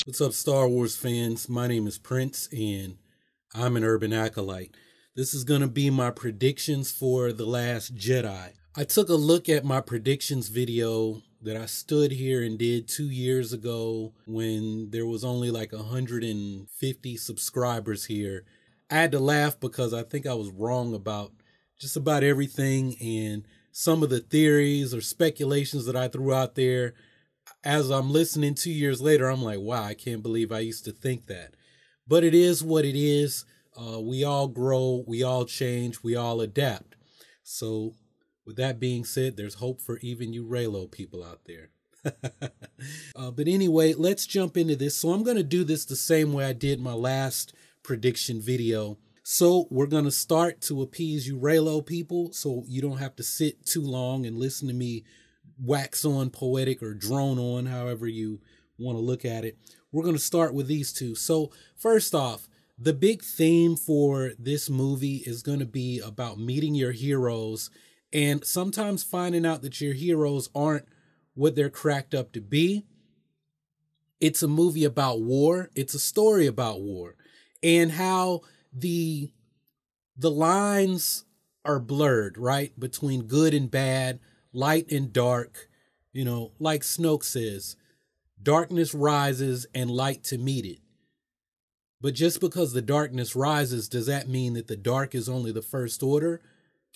What's up, Star Wars fans? My name is Prince, and I'm an urban acolyte. This is going to be my predictions for The Last Jedi. I took a look at my predictions video that I stood here and did 2 years ago when there was only like 150 subscribers here. I had to laugh because I think I was wrong about just about everything, and some of the theories or speculations that I threw out there, as I'm listening 2 years later, I'm like, wow, I can't believe I used to think that. But it is what it is. We all grow, we all change, we all adapt. So with that being said, there's hope for even you Raylo people out there. But anyway, let's jump into this. So I'm going to do this the same way I did my last prediction video. So we're going to start to appease you Raylo people, so you don't have to sit too long and listen to me wax on poetic or drone on, however you want to look at it. We're going to start with these two. So first off, the big theme for this movie is going to be about meeting your heroes and sometimes finding out that your heroes aren't what they're cracked up to be. It's a movie about war. It's a story about war and how the lines are blurred, right? Between good and bad, light and dark, like Snoke says, darkness rises and light to meet it. But just because the darkness rises, does that mean that the dark is only the first order?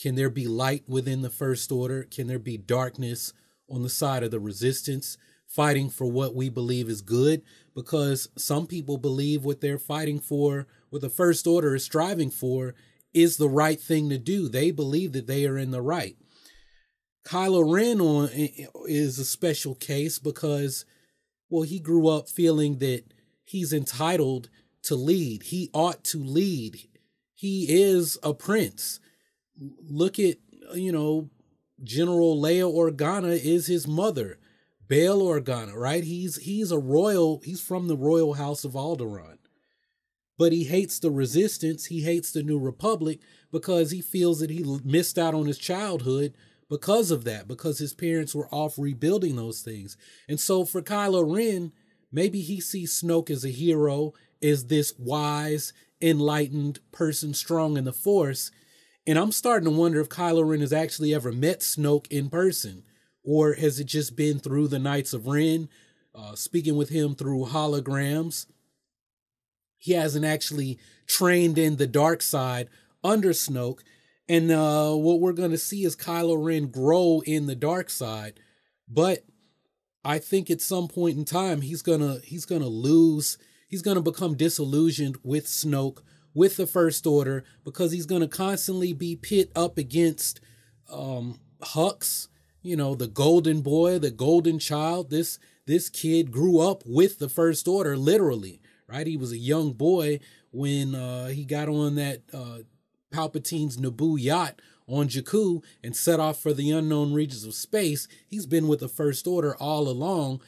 Can there be light within the first order? Can there be darkness on the side of the resistance, fighting for what we believe is good? Because some people believe what they're fighting for, what the first order is striving for, is the right thing to do. They believe that they are in the right. Kylo Ren is a special case because, well, he grew up feeling that he's entitled to lead. He ought to lead. He is a prince. Look at, General Leia Organa is his mother. Bail Organa, right? He's a royal. He's from the royal house of Alderaan. But he hates the resistance. He hates the New Republic because he feels that he missed out on his childhood because of that, because his parents were off rebuilding those things. And so for Kylo Ren, maybe he sees Snoke as a hero, as this wise, enlightened person strong in the Force. And I'm starting to wonder if Kylo Ren has actually ever met Snoke in person, or has it just been through the Knights of Ren, speaking with him through holograms. He hasn't actually trained in the dark side under Snoke. And what we're going to see is Kylo Ren grow in the dark side. But I think at some point in time, he's going to become disillusioned with Snoke, with the First Order, because he's going to constantly be pit up against Hux, the golden boy, the golden child. This kid grew up with the First Order, literally, right? He was a young boy when he got on that Palpatine's Naboo yacht on Jakku and set off for the unknown regions of space. He's been with the First Order all along.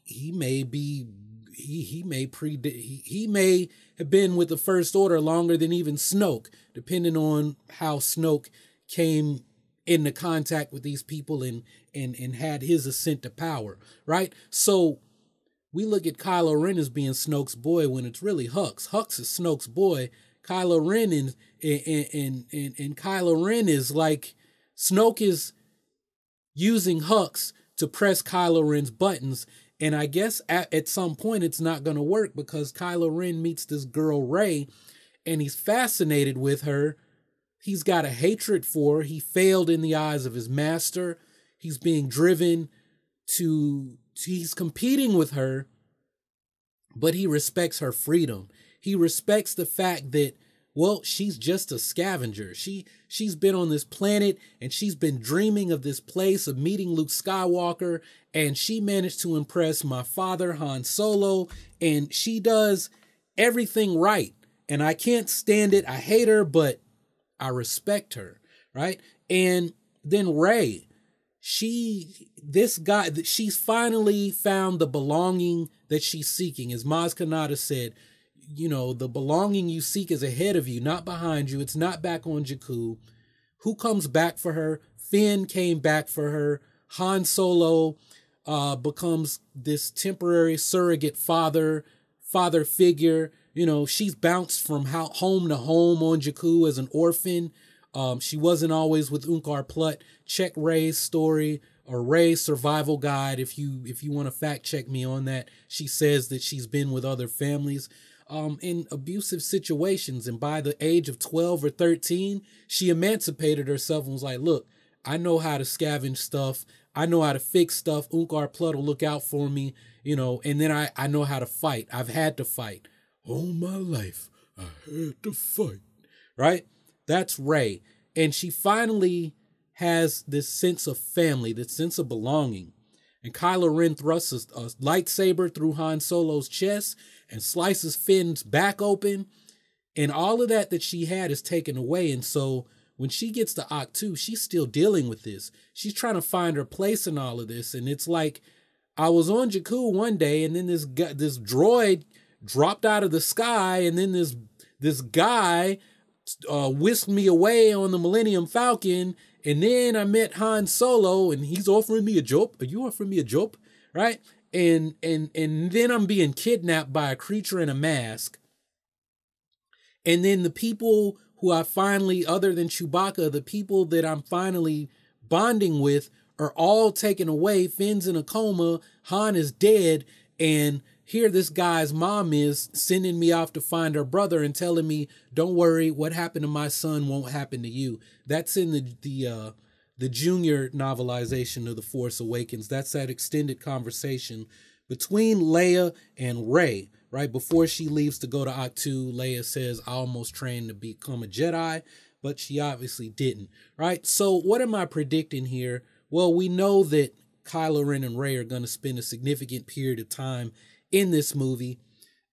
He may have been with the First Order longer than even Snoke, depending on how Snoke came into contact with these people and had his ascent to power, right? So we look at Kylo Ren as being Snoke's boy when it's really Hux. Hux is Snoke's boy. Kylo Ren and Kylo Ren is like, Snoke is using Hux to press Kylo Ren's buttons. And I guess at some point it's not going to work because Kylo Ren meets this girl Rey and he's fascinated with her. He's got a hatred for her. He failed in the eyes of his master. He's being driven he's competing with her, but he respects her freedom. He respects the fact that, well, she's just a scavenger. She's been on this planet and she's been dreaming of this place, of meeting Luke Skywalker, and she managed to impress my father, Han Solo, and she does everything right. And I can't stand it. I hate her, but I respect her, right? And then Rey, she's finally found the belonging that she's seeking. As Maz Kanata said, the belonging you seek is ahead of you, not behind you. It's not back on Jakku. Who comes back for her? Finn came back for her. Han Solo becomes this temporary surrogate father father figure. You know, she's bounced from home to home on Jakku as an orphan. She wasn't always with Unkar Plutt. Check Rey's story or Rey's survival guide if you want to fact check me on that. She says that she's been with other families in abusive situations, and by the age of 12 or 13, she emancipated herself and was like, look, I know how to scavenge stuff. I know how to fix stuff. Unkar Plutt will look out for me, you know, and then I know how to fight. I've had to fight. All my life, I had to fight, right? That's Rey. And she finally has this sense of family, this sense of belonging. And Kylo Ren thrusts a lightsaber through Han Solo's chest and slices Finn's back open. And all of that she had is taken away. And so when she gets to Ahch-To, she's still dealing with this. She's trying to find her place in all of this. And it's like, I was on Jakku one day, and then this droid dropped out of the sky, and then this guy whisked me away on the Millennium Falcon, and then I met Han Solo, and he's offering me a job. Are you offering me a job? Right? And then I'm being kidnapped by a creature in a mask. And then the people who I finally, other than Chewbacca, the people that I'm finally bonding with are all taken away. Finn's in a coma, Han is dead, and here this guy's mom is sending me off to find her brother and telling me, don't worry, what happened to my son won't happen to you. That's in the junior novelization of The Force Awakens. That's that extended conversation between Leia and Rey. Right before she leaves to go to Ahch-To, Leia says, I almost trained to become a Jedi, but she obviously didn't. Right? So what am I predicting here? Well, we know that Kylo Ren and Rey are going to spend a significant period of time in this movie.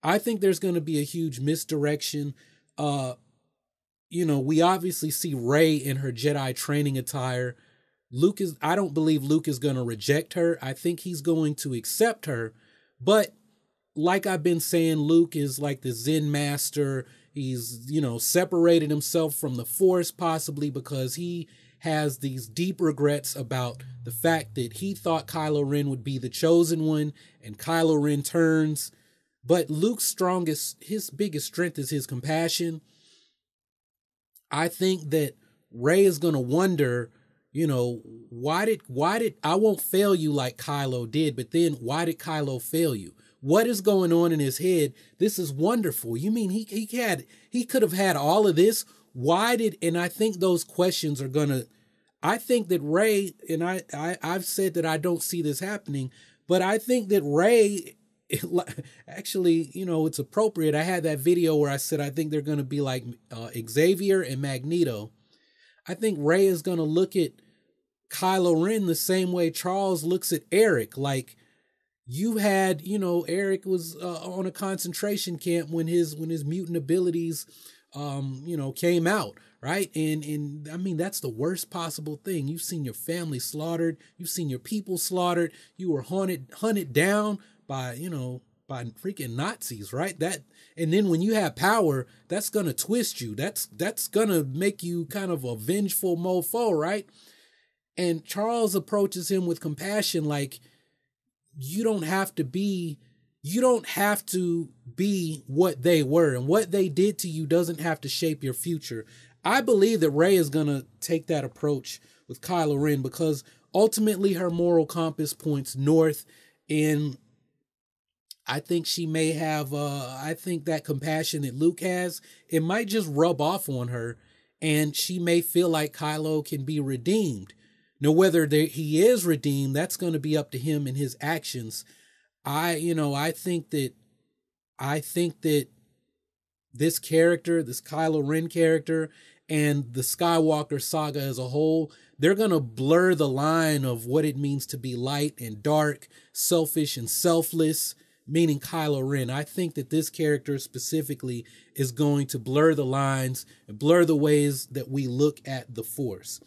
I think there's going to be a huge misdirection. You know, we obviously see Rey in her Jedi training attire. I don't believe Luke is going to reject her. I think he's going to accept her. But like I've been saying, Luke is like the Zen master. He's, you know, separated himself from the Force possibly because he has these deep regrets about the fact that he thought Kylo Ren would be the chosen one, and Kylo Ren turns. But his biggest strength is his compassion. I think that Rey is going to wonder, you know, why did I won't fail you like Kylo did, but then why did Kylo fail you? What is going on in his head? This is wonderful. You mean he could have had all of this? And I think those questions are I think that Rey, and I've said that I don't see this happening, but I think that Rey, actually, you know, it's appropriate. I had that video where I said I think they're going to be like Xavier and Magneto. I think Rey is going to look at Kylo Ren the same way Charles looks at Eric. Like, you had, you know, Eric was on a concentration camp when his mutant abilities, you know, came out, right? And I mean, that's the worst possible thing. You've seen your family slaughtered. You've seen your people slaughtered. You were hunted down by, you know, by freaking Nazis, right? And then when you have power, that's going to twist you. That's going to make you kind of a vengeful mofo, right? And Charles approaches him with compassion, like, you don't have to be what they were, and what they did to you doesn't have to shape your future. I believe that Rey is going to take that approach with Kylo Ren because ultimately her moral compass points north, and I think she may have, I think that compassion that Luke has, it might just rub off on her, and she may feel like Kylo can be redeemed. Now, whether he is redeemed, that's going to be up to him and his actions. I think that this character, this Kylo Ren character, and the Skywalker saga as a whole, they're going to blur the line of what it means to be light and dark, selfish and selfless, meaning Kylo Ren. I think that this character specifically is going to blur the lines and blur the ways that we look at the Force.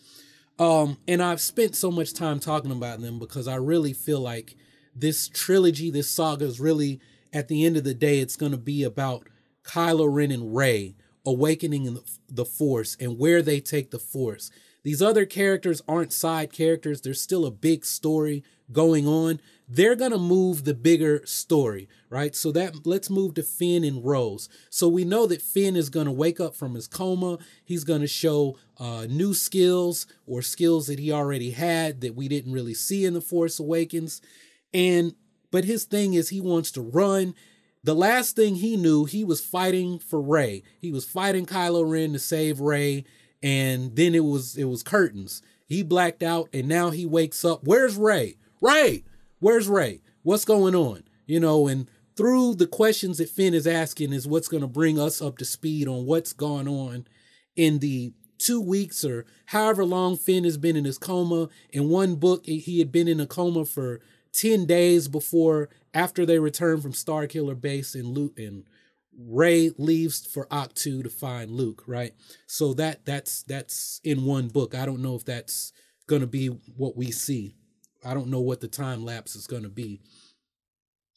And I've spent so much time talking about them because I really feel like this trilogy, this saga is really, at the end of the day, it's going to be about Kylo Ren and Rey awakening in the Force and where they take the Force. These other characters aren't side characters. There's still a big story going on. They're going to move the bigger story, right? So let's move to Finn and Rose. So we know that Finn is going to wake up from his coma. He's going to show new skills or skills that he already had that we didn't really see in The Force Awakens. But his thing is he wants to run. The last thing he knew, he was fighting for Rey. He was fighting Kylo Ren to save Rey, and then it was curtains. He blacked out, and now he wakes up. Where's Rey? Rey! Where's Rey? What's going on? And through the questions that Finn is asking is what's going to bring us up to speed on what's gone on in the 2 weeks or however long Finn has been in his coma. In one book, he had been in a coma for 10 days after they return from Starkiller Base, and Rey leaves for Ahch-To to find Luke, right? So that's in one book. I don't know if that's going to be what we see. I don't know what the time lapse is going to be.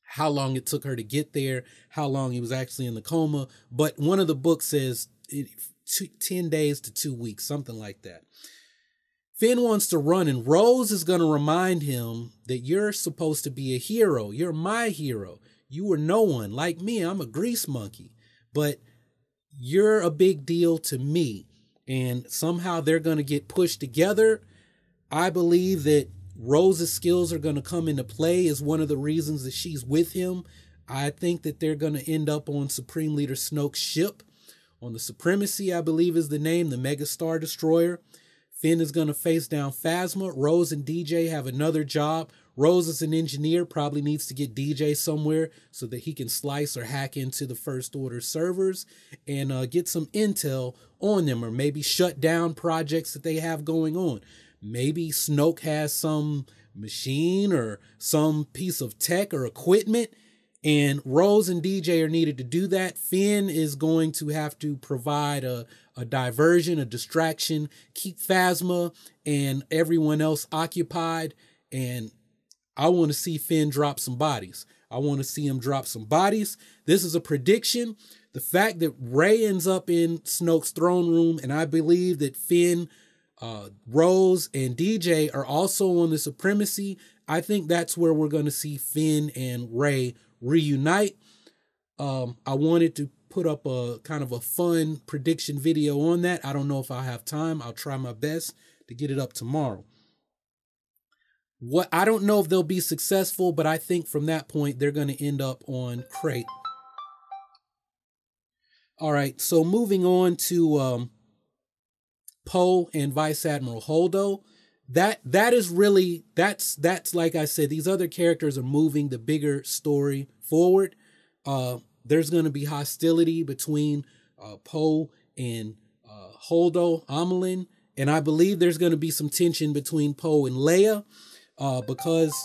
How long it took her to get there, how long he was actually in the coma. But one of the books says 10 days to 2 weeks, something like that. Finn wants to run, and Rose is going to remind him that you're supposed to be a hero. You're my hero. You were no one. Like me, I'm a grease monkey. But you're a big deal to me. And somehow they're going to get pushed together. I believe that Rose's skills are going to come into play is one of the reasons that she's with him. I think that they're going to end up on Supreme Leader Snoke's ship. On the Supremacy, I believe is the name, the Mega Star Destroyer. Finn is going to face down Phasma. Rose and DJ have another job. Rose is an engineer, probably needs to get DJ somewhere so that he can slice or hack into the First Order servers and get some intel on them, or maybe shut down projects that they have going on. Maybe Snoke has some machine or some piece of tech or equipment, and Rose and DJ are needed to do that. Finn is going to have to provide a diversion, a distraction, keep Phasma and everyone else occupied. And I want to see Finn drop some bodies. I want to see him drop some bodies. This is a prediction. The fact that Rey ends up in Snoke's throne room, and I believe that Finn, Rose, and DJ are also on the Supremacy. I think that's where we're going to see Finn and Rey reunite. I wanted to put up a kind of a fun prediction video on that. I don't know if I'll have time. I'll try my best to get it up tomorrow. I don't know if they'll be successful, but I think from that point they're going to end up on Crate. All right, so moving on to Poe and Vice Admiral Holdo. That is really, that's like I said, these other characters are moving the bigger story forward. There's going to be hostility between Poe and Holdo Amilyn, and I believe there's going to be some tension between Poe and Leia, because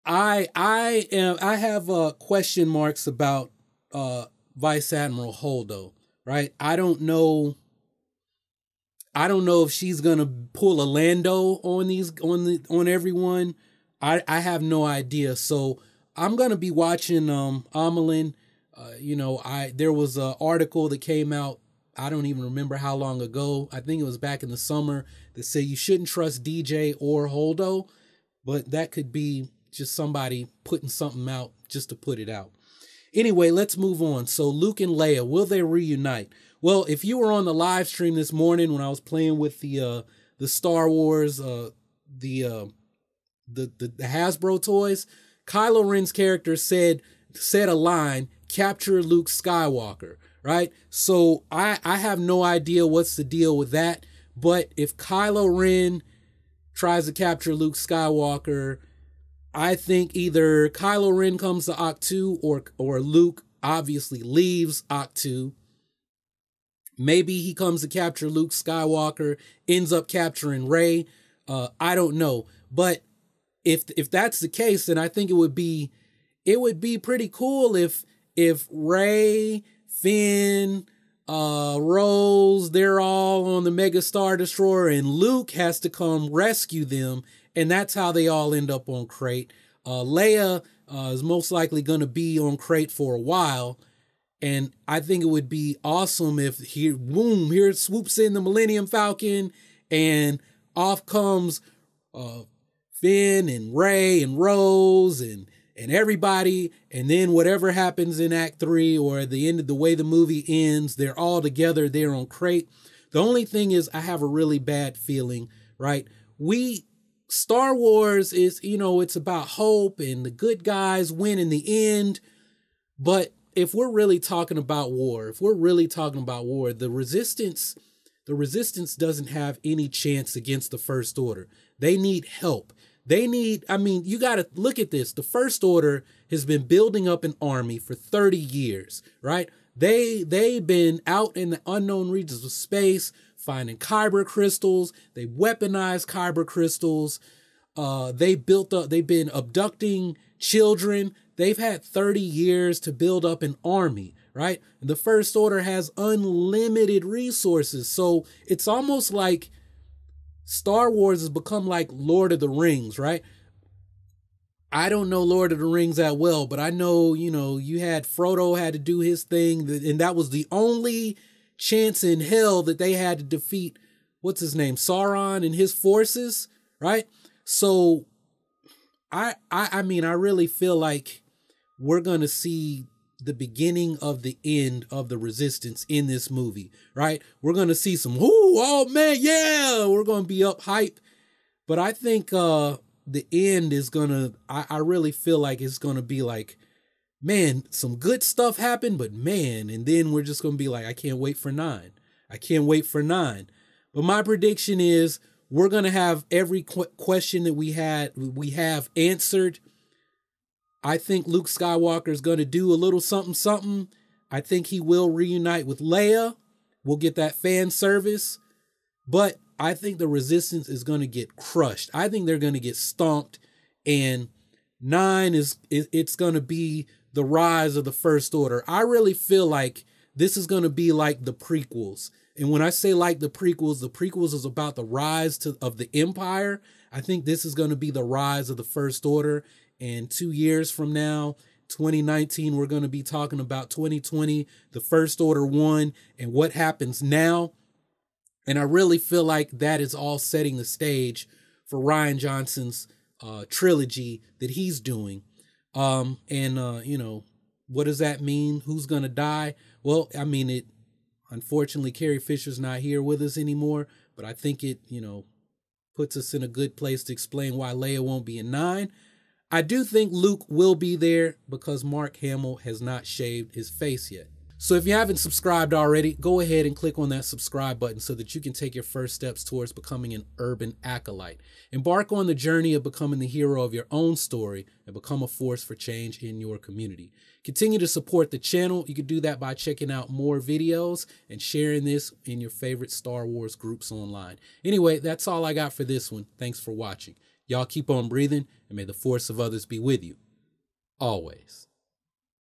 I have question marks about Vice Admiral Holdo, right? I don't know if she's gonna pull a Lando on everyone. I have no idea. So I'm gonna be watching Amilyn. There was an article that came out, I don't even remember how long ago. I think it was back in the summer, that said you shouldn't trust DJ or Holdo, but that could be just somebody putting something out just to put it out. Anyway, let's move on. So Luke and Leia, will they reunite? Well, if you were on the live stream this morning when I was playing with the Star Wars, the Hasbro toys, Kylo Ren's character said a line, "Capture Luke Skywalker," right? So I have no idea what's the deal with that. But if Kylo Ren tries to capture Luke Skywalker, I think either Kylo Ren comes to Ahch-To or Luke obviously leaves Ahch-To. Maybe he comes to capture Luke Skywalker, ends up capturing Rey. I don't know. But if that's the case, then I think it would be pretty cool if Rey, Finn, Rose, they're all on the Mega Star Destroyer, and Luke has to come rescue them, and that's how they all end up on Crate. Leia is most likely going to be on Crate for a while, and I think it would be awesome if here swoops in the Millennium Falcon, And off comes Finn and Rey and Rose and everybody, and then whatever happens in Act 3 or the end of the way the movie ends, they're all together there on Crate. The only thing is I have a really bad feeling, right? Star Wars is, it's about hope and the good guys win in the end. But if we're really talking about war, the resistance doesn't have any chance against the First Order. They need help. You got to look at this. The First Order has been building up an army for 30 years, right? They've been out in the unknown regions of space, finding kyber crystals. They weaponized kyber crystals. They've been abducting children. They've had 30 years to build up an army, right? And the First Order has unlimited resources. So it's almost like Star Wars has become like Lord of the Rings, right? I don't know Lord of the Rings that well, but I know, you had Frodo had to do his thing, and that was the only chance in hell that they had to defeat, what's his name, Sauron and his forces, right? So I really feel like we're going to see the beginning of the end of the resistance in this movie, right? We're going to see some, oh man, yeah, we're going to be up hype. But I think the end is going to, I really feel like it's going to be like, man, some good stuff happened, but man, and then we're just going to be like, I can't wait for 9. I can't wait for 9. But my prediction is we're going to have every question that we have answered. I think Luke Skywalker is going to do a little something. I think he will reunite with Leia. We'll get that fan service. But I think the resistance is going to get crushed. I think they're going to get stomped. And 9 it's going to be the rise of the First Order. I really feel like this is going to be like the prequels. And when I say like the prequels is about the rise of the Empire. I think this is going to be the rise of the First Order. And 2 years from now, 2019, we're going to be talking about 2020, the First Order won, and what happens now. And I really feel like that is all setting the stage for Rian Johnson's trilogy that he's doing. What does that mean? Who's going to die? Well, unfortunately, Carrie Fisher's not here with us anymore, but I think it, puts us in a good place to explain why Leia won't be in 9. I do think Luke will be there because Mark Hamill has not shaved his face yet. So if you haven't subscribed already, go ahead and click on that subscribe button so that you can take your first steps towards becoming an urban acolyte. Embark on the journey of becoming the hero of your own story and become a force for change in your community. Continue to support the channel. You can do that by checking out more videos and sharing this in your favorite Star Wars groups online. Anyway, that's all I got for this one. Thanks for watching. Y'all keep on breathing, and may the force of others be with you. Always.